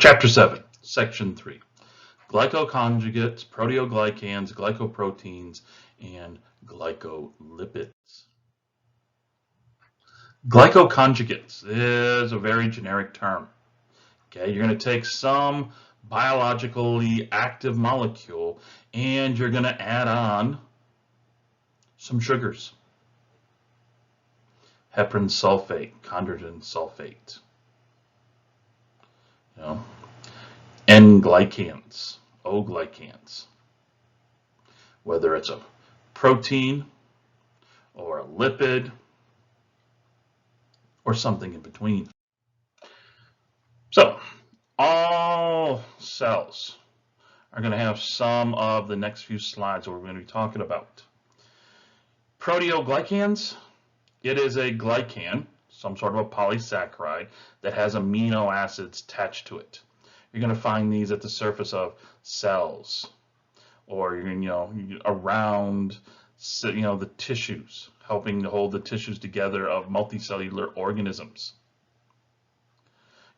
Chapter 7, Section 3, Glycoconjugates, Proteoglycans, Glycoproteins, and Glycolipids. Glycoconjugates is a very generic term. Okay, you're going to take some biologically active molecule and you're going to add on some sugars. Heparin sulfate, chondrogen sulfate. N-glycans, O-glycans. Whether it's a protein or a lipid or something in between. So, all cells are going to have some of the next few slides that we're going to be talking about. Proteoglycans, it is a glycan, some sort of a polysaccharide that has amino acids attached to it. You're going to find these at the surface of cells or around the tissues, helping to hold the tissues together of multicellular organisms.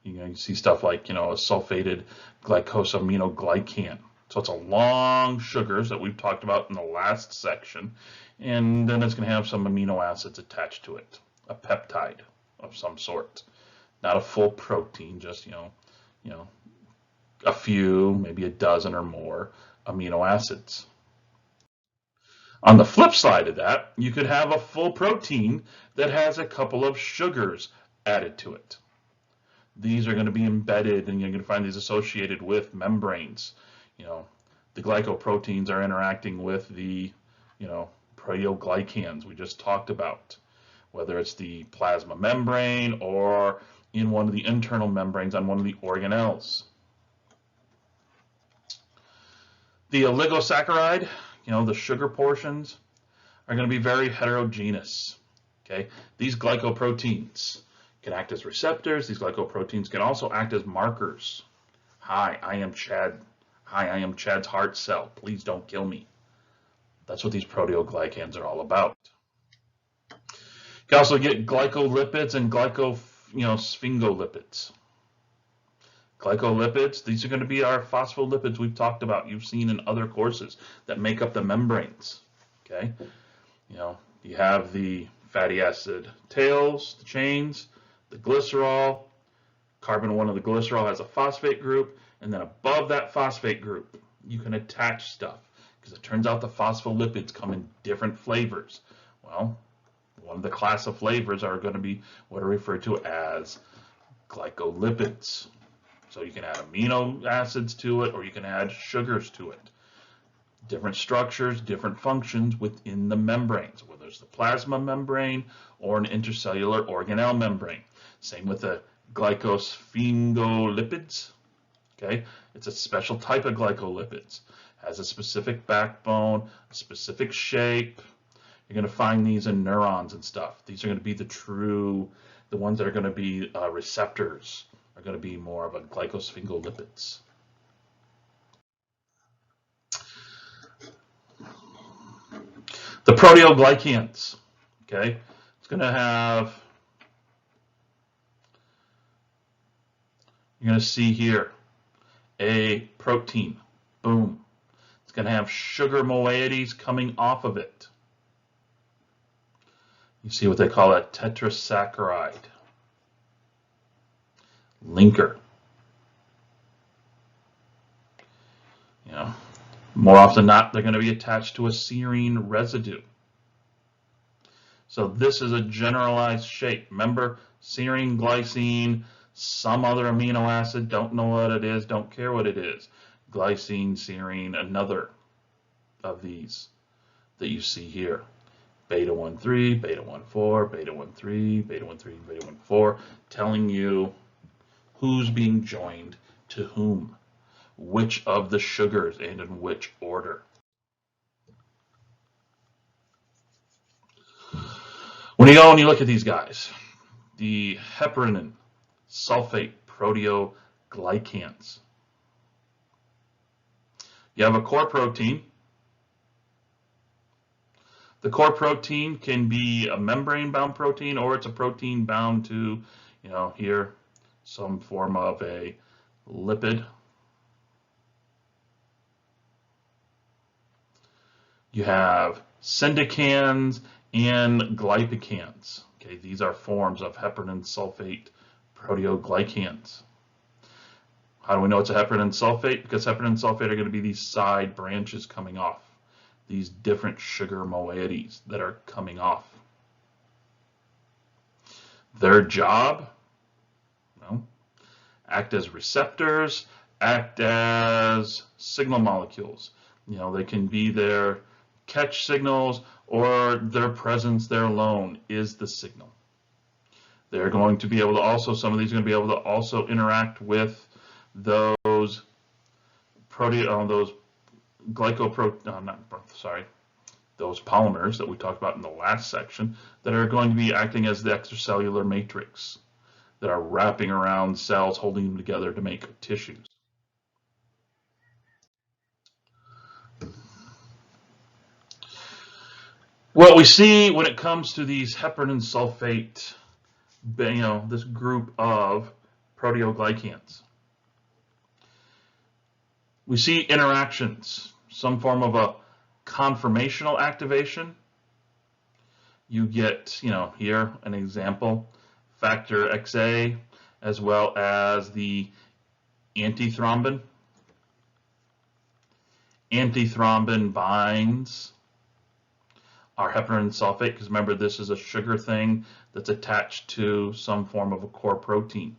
You see stuff like a sulfated glycosaminoglycan. So it's a long sugars that we've talked about in the last section, and then it's going to have some amino acids attached to it, a peptide of some sort, not a full protein, just a few, maybe a dozen or more amino acids. On the flip side of that, you could have a full protein that has a couple of sugars added to it. These are going to be embedded, and you're going to find these associated with membranes. The glycoproteins are interacting with the proteoglycans we just talked about, whether it's the plasma membrane or in one of the internal membranes on one of the organelles. The oligosaccharide, the sugar portions, are going to be very heterogeneous. Okay, these glycoproteins can act as receptors. These glycoproteins can also act as markers. Hi, I am Chad. Hi, I am Chad's heart cell. Please don't kill me. That's what these proteoglycans are all about. You can also get glycolipids and Glycosphingolipids. Glycolipids, these are going to be our phospholipids we've talked about, you've seen in other courses, that make up the membranes. Okay, you have the fatty acid tails, the chains, the glycerol. Carbon 1 of the glycerol has a phosphate group, and then above that phosphate group, you can attach stuff, because it turns out the phospholipids come in different flavors. Well, one of the class of flavors are going to be what are referred to as glycolipids. So you can add amino acids to it, or you can add sugars to it. Different structures, different functions within the membranes, whether it's the plasma membrane or an intercellular organelle membrane. Same with the Glycosphingolipids. Okay, it's a special type of glycolipids. Has a specific backbone, a specific shape. You're going to find these in neurons and stuff. These are going to be the ones that are going to be receptors, are going to be more of a glycosphingolipids. The proteoglycans, okay, it's going to have, you're going to see here a protein, boom. It's going to have sugar moieties coming off of it. You see what they call a tetrasaccharide linker. More often than not, they're going to be attached to a serine residue. So this is a generalized shape. Remember, serine, glycine, some other amino acid, don't know what it is, don't care what it is. Glycine, serine, another of these that you see here. Beta 1,3, beta 1,4, beta 1,3, beta 1,3, beta 1,4, telling you who's being joined to whom, which of the sugars and in which order. When you go and you look at these guys, the heparin sulfate proteoglycans, you have a core protein. The core protein can be a membrane-bound protein, or it's a protein bound to, here, some form of a lipid. You have syndicans and glypicans. Okay, these are forms of heparin sulfate proteoglycans. How do we know it's a heparin sulfate? Because heparin sulfate are going to be these side branches coming off, these different sugar moieties that are coming off. Their job, well, act as receptors, act as signal molecules. You know, they can be there, catch signals, or their presence there alone is the signal. They're going to be able to also, some of these are going to be able to also interact with those those polymers that we talked about in the last section that are going to be acting as the extracellular matrix that are wrapping around cells, holding them together to make tissues. What we see when it comes to these heparin sulfate, this group of proteoglycans, we see interactions, some form of a conformational activation. You get, here an example, factor XA, as well as the antithrombin. Antithrombin binds our heparin sulfate, because remember, this is a sugar thing that's attached to some form of a core protein.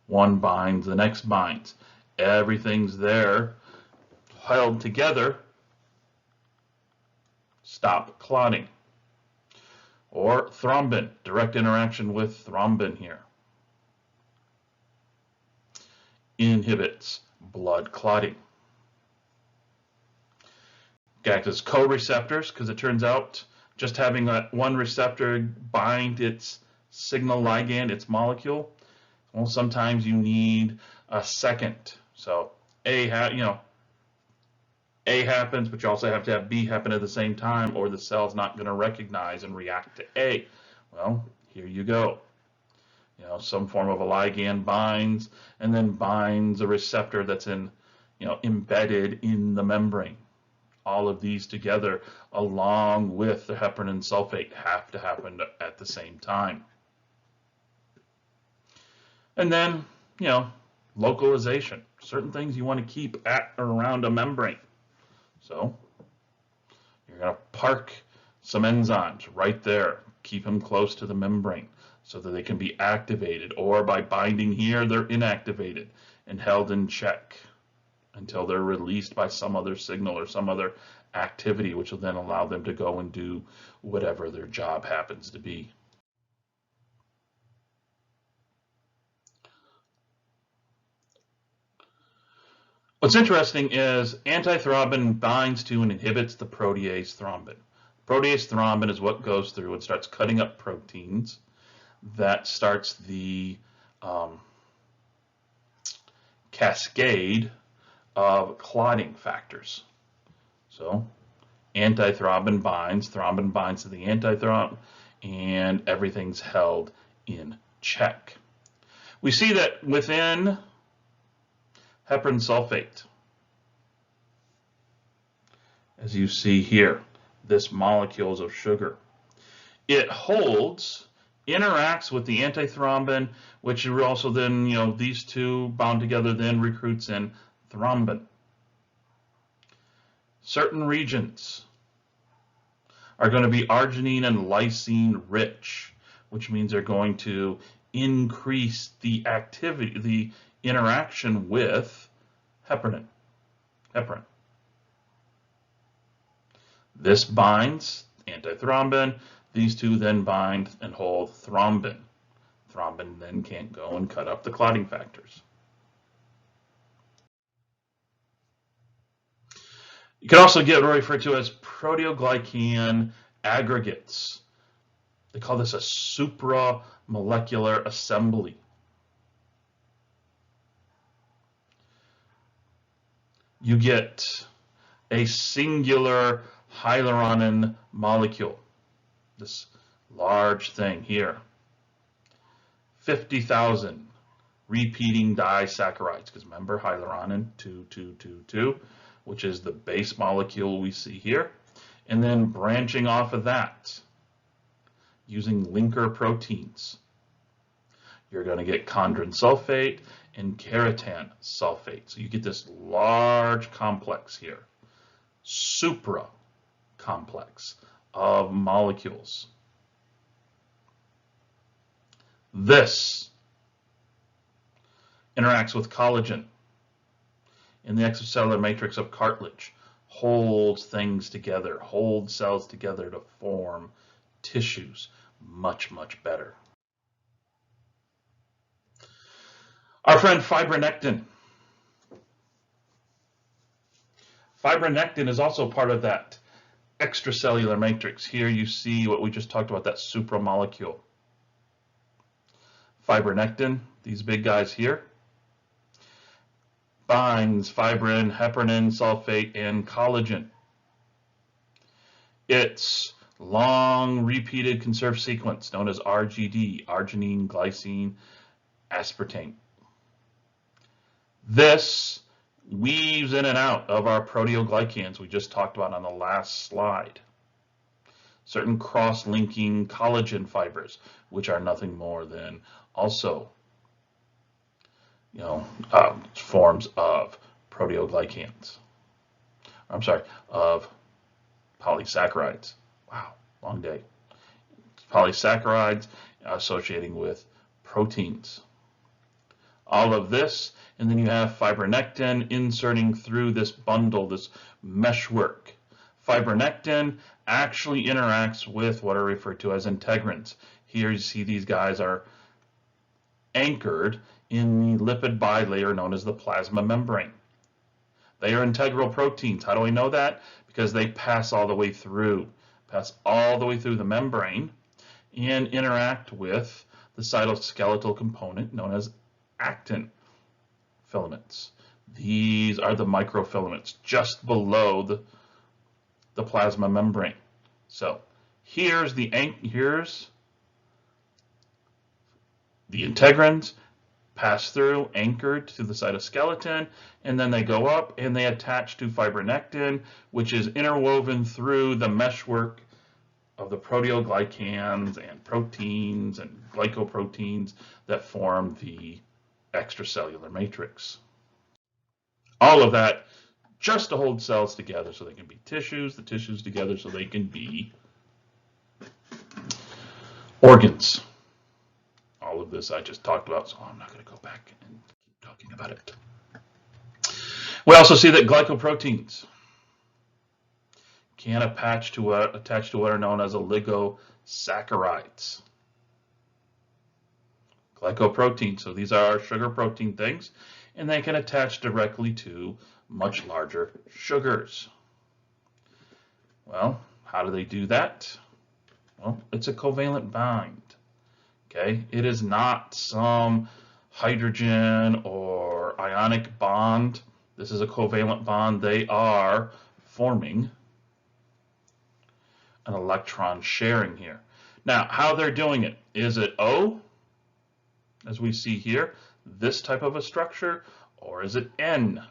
One binds, the next binds. Everything's there, held together. Stop clotting. Or thrombin, direct interaction with thrombin here. Inhibits blood clotting. Act as co-receptors, because it turns out just having that one receptor bind its signal ligand, its molecule, well, sometimes you need a second. So A happens, but you also have to have B happen at the same time, or the cell's not going to recognize and react to A. Well, here you go. Some form of a ligand binds, and then binds a receptor that's embedded in the membrane. All of these together, along with the heparin and sulfate, have to happen at the same time. And then, localization. Certain things you want to keep at or around a membrane. So you're going to park some enzymes right there. Keep them close to the membrane so that they can be activated, or by binding here, they're inactivated and held in check until they're released by some other signal or some other activity, which will then allow them to go and do whatever their job happens to be. What's interesting is antithrombin binds to and inhibits the protease thrombin. Protease thrombin is what goes through and starts cutting up proteins. That starts the cascade of clotting factors. So antithrombin binds to the antithrombin, and everything's held in check. We see that within heparin sulfate, as you see here, this molecules of sugar, it holds, interacts with the antithrombin, which also then, these two bound together then recruits in thrombin. Certain regions are going to be arginine and lysine rich, which means they're going to increase the activity, the interaction with heparin. This binds antithrombin. These two then bind and hold thrombin. Thrombin then can't go and cut up the clotting factors. You can also get referred to as Proteoglycan Aggregates. They call this a supramolecular assembly. You get a singular hyaluronin molecule, this large thing here, 50,000 repeating disaccharides, because remember hyaluronin 2,2,2,2, which is the base molecule we see here, and then branching off of that using linker proteins. You're going to get chondrin sulfate and keratan sulfate. So you get this large complex here, supra complex of molecules. This interacts with collagen in the extracellular matrix of cartilage, holds things together, holds cells together to form tissues much, much better. Our friend fibronectin. Fibronectin is also part of that extracellular matrix. Here you see what we just talked about, that supramolecule. Fibronectin, these big guys here, binds fibrin, heparin, sulfate, and collagen. Its long repeated conserved sequence known as RGD, arginine, glycine, aspartame. This weaves in and out of our proteoglycans we just talked about on the last slide. Certain cross-linking collagen fibers, which are nothing more than also, forms of proteoglycans. I'm sorry, of polysaccharides. Wow, long day. Polysaccharides associating with proteins. All of this, and then you have fibronectin inserting through this bundle, this meshwork. Fibronectin actually interacts with what are referred to as integrins. Here you see these guys are anchored in the lipid bilayer known as the plasma membrane. They are integral proteins. How do I know that? Because they pass all the way through the membrane and interact with the cytoskeletal component known as actin filaments. These are the microfilaments just below the plasma membrane. So here's the integrins pass through, anchored to the cytoskeleton, and then they go up and they attach to fibronectin, which is interwoven through the meshwork of the proteoglycans and proteins and glycoproteins that form the extracellular matrix. All of that just to hold cells together so they can be tissues, the tissues together so they can be organs. All of this I just talked about, so I'm not going to go back and keep talking about it. We also see that glycoproteins can attach to what are known as oligosaccharides. Glycoproteins, so these are sugar protein things, and they can attach directly to much larger sugars. Well, how do they do that? Well, it's a covalent bind. Okay, it is not some hydrogen or ionic bond. This is a covalent bond. They are forming an electron sharing here. Now, how they're doing it, is it O, as we see here, this type of a structure, or is it N?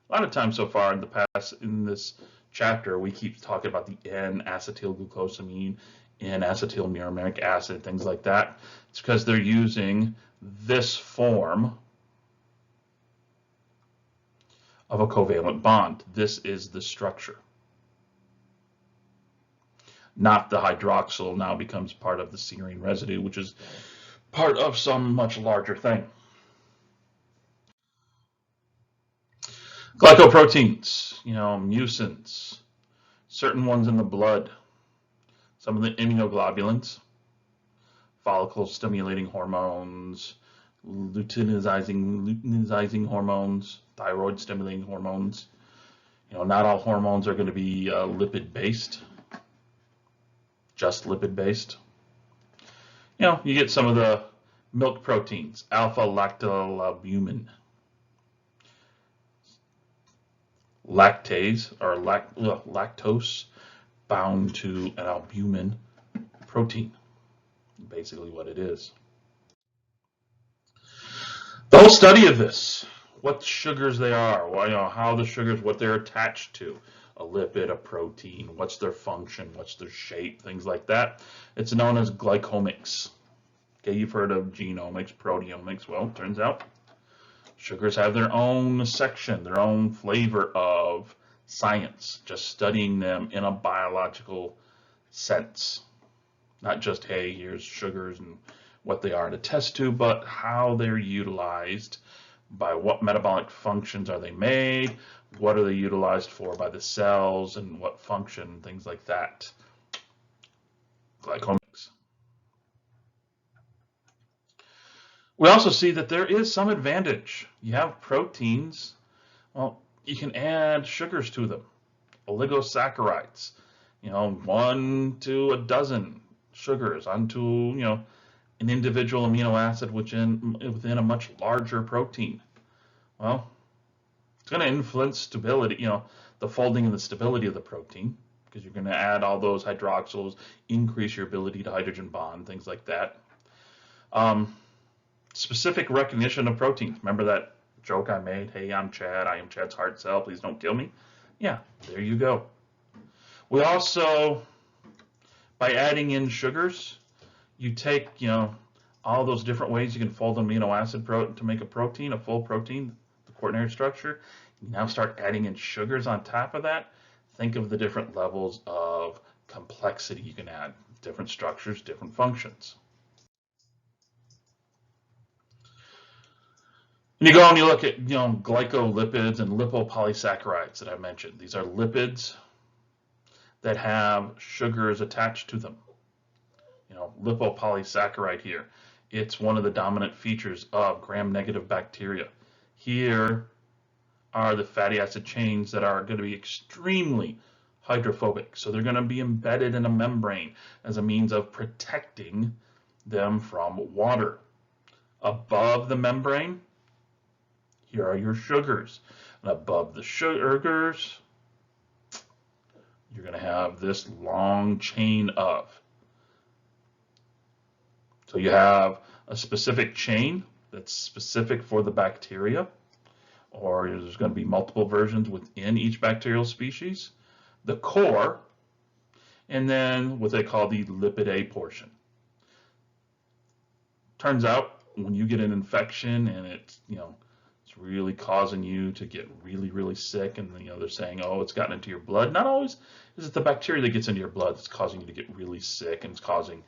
A lot of times so far in the past, in this chapter, we keep talking about the N-acetylglucosamine, N-acetylmuramic acid, things like that. It's because they're using this form of a covalent bond. This is the structure. Not the hydroxyl now becomes part of the serine residue, which is part of some much larger thing. Glycoproteins, mucins, certain ones in the blood, some of the immunoglobulins, follicle-stimulating hormones, luteinizing hormones, thyroid-stimulating hormones. Not all hormones are going to be lipid-based, just lipid-based. You get some of the milk proteins, alpha-lactalbumin, lactase or lactose bound to an albumin protein, basically what it is. The whole study of this, what sugars they are, how the sugars, what they're attached to, a lipid, a protein, what's their function, what's their shape, things like that. It's known as glycomics. Okay, you've heard of genomics, proteomics. Well, it turns out sugars have their own section, their own flavor of science, just studying them in a biological sense. Not just, hey, here's sugars and what they are to test tube, but how they're utilized, by what metabolic functions are they made, what are they utilized for by the cells, and what function, things like that. Glycomics. We also see that there is some advantage. You have proteins, well, you can add sugars to them. Oligosaccharides, 1 to a dozen sugars onto, an individual amino acid within a much larger protein. Well, it's going to influence stability, the folding and the stability of the protein, because you're going to add all those hydroxyls, increase your ability to hydrogen bond, things like that. Specific recognition of proteins. Remember that joke I made? Hey, I'm Chad. I am Chad's heart cell. Please don't kill me. Yeah, there you go. We also, by adding in sugars, you take, all those different ways you can fold an amino acid to make a protein, a full protein, the quaternary structure. You now start adding in sugars on top of that. Think of the different levels of complexity you can add, different structures, different functions. And you go and you look at, glycolipids and lipopolysaccharides that I mentioned. These are lipids that have sugars attached to them. Lipopolysaccharide here, it's one of the dominant features of gram-negative bacteria. Here are the fatty acid chains that are going to be extremely hydrophobic. So they're going to be embedded in a membrane as a means of protecting them from water. Above the membrane, here are your sugars. And above the sugars, you're going to have this long chain of. So you have a specific chain that's specific for the bacteria, or there's going to be multiple versions within each bacterial species, the core, and then what they call the lipid A portion. Turns out when you get an infection and it's really causing you to get really, really sick, and they're saying, oh, it's gotten into your blood. Not always is it the bacteria that gets into your blood that's causing you to get really sick and it's causing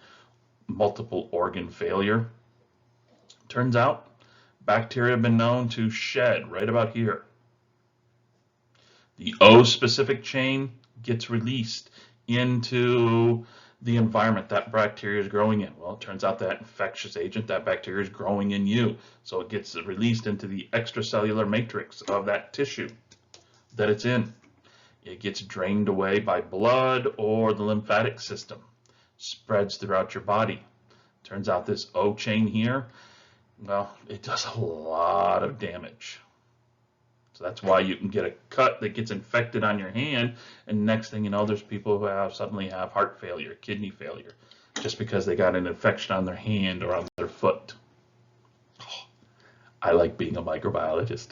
multiple organ failure. Turns out bacteria have been known to shed right about here. The O specific chain gets released into the environment that bacteria is growing in. Well, it turns out that infectious agent, that bacteria is growing in you. So it gets released into the extracellular matrix of that tissue that it's in. It gets drained away by blood or the lymphatic system. Spreads throughout your body. Turns out this O chain here, well, it does a lot of damage. So that's why you can get a cut that gets infected on your hand, and next thing you know, there's people who suddenly have heart failure, kidney failure, just because they got an infection on their hand or on their foot. Oh, I like being a microbiologist.